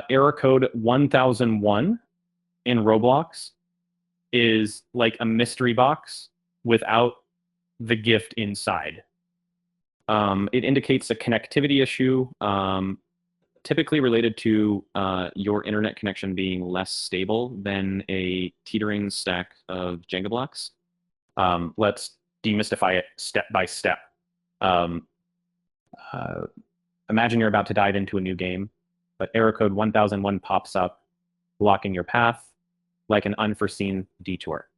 Error code 1001 in Roblox is like a mystery box without the gift inside. It indicates a connectivity issue, typically related to your internet connection being less stable than a teetering stack of Jenga blocks. Let's demystify it step by step. Imagine you're about to dive into a new game, but error code 1001 pops up, blocking your path like an unforeseen detour.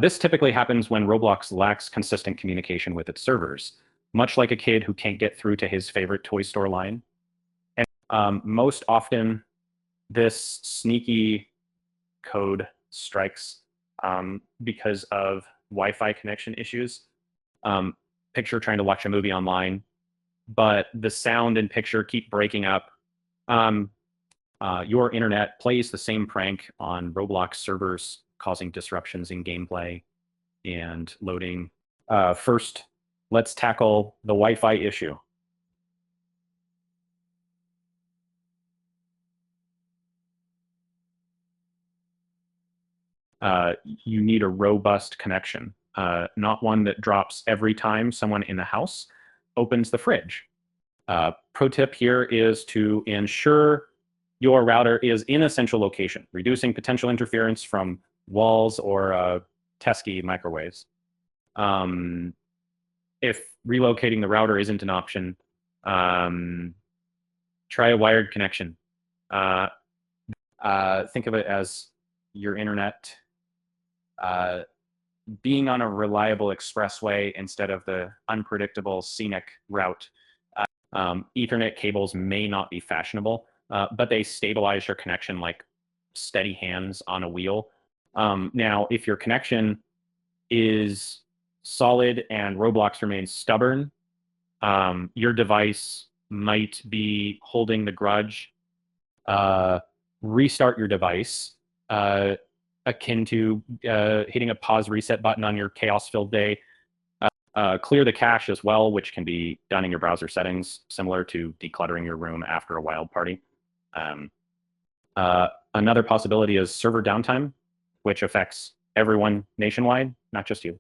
This typically happens when Roblox lacks consistent communication with its servers, much like a kid who can't get through to his favorite toy store line. And most often, this sneaky code strikes because of Wi-Fi connection issues. Picture trying to watch a movie online, but the sound and picture keep breaking up. Your internet plays the same prank on Roblox servers, causing disruptions in gameplay and loading. First, let's tackle the Wi-Fi issue. You need a robust connection, not one that drops every time someone in the house opens the fridge. Pro tip here is to ensure your router is in a central location, reducing potential interference from walls or pesky microwaves. If relocating the router isn't an option, try a wired connection. Think of it as your internet being on a reliable expressway instead of the unpredictable scenic route. Ethernet cables may not be fashionable, but they stabilize your connection like steady hands on a wheel. Now, if your connection is solid and Roblox remains stubborn, your device might be holding the grudge. Restart your device, akin to hitting a pause reset button on your chaos-filled day. Clear the cache as well, which can be done in your browser settings, similar to decluttering your room after a wild party. Another possibility is server downtime, which affects everyone nationwide, not just you.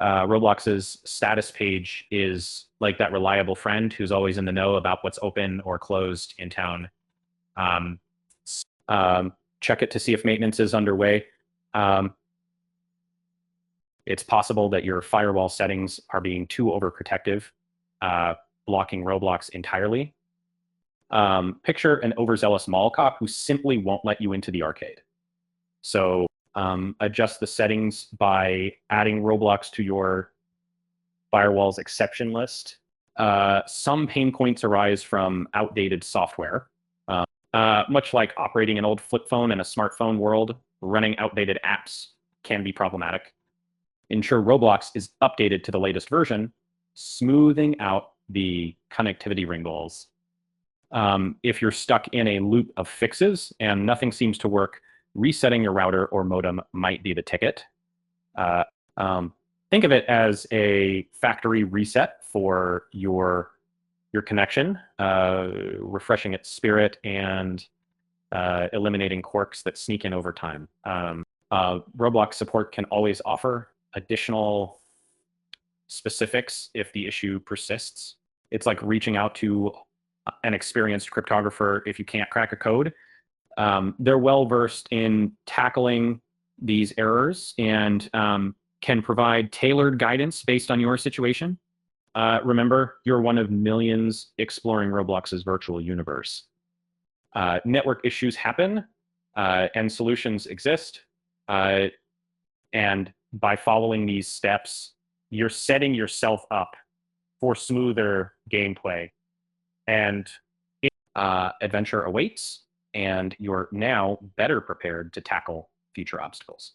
Roblox's status page is like that reliable friend who's always in the know about what's open or closed in town. Check it to see if maintenance is underway. It's possible that your firewall settings are being too overprotective, blocking Roblox entirely. Picture an overzealous mall cop who simply won't let you into the arcade. So adjust the settings by adding Roblox to your firewall's exception list. Some pain points arise from outdated software. Much like operating an old flip phone in a smartphone world, running outdated apps can be problematic. Ensure Roblox is updated to the latest version, smoothing out the connectivity wrinkles. If you're stuck in a loop of fixes and nothing seems to work, resetting your router or modem might be the ticket. Think of it as a factory reset for your connection, refreshing its spirit and eliminating quirks that sneak in over time. Roblox support can always offer additional specifics if the issue persists. It's like reaching out to an experienced cryptographer if you can't crack a code. They're well-versed in tackling these errors and can provide tailored guidance based on your situation. Remember, you're one of millions exploring Roblox's virtual universe. Network issues happen and solutions exist. And by following these steps, you're setting yourself up for smoother gameplay. And adventure awaits, and you're now better prepared to tackle future obstacles.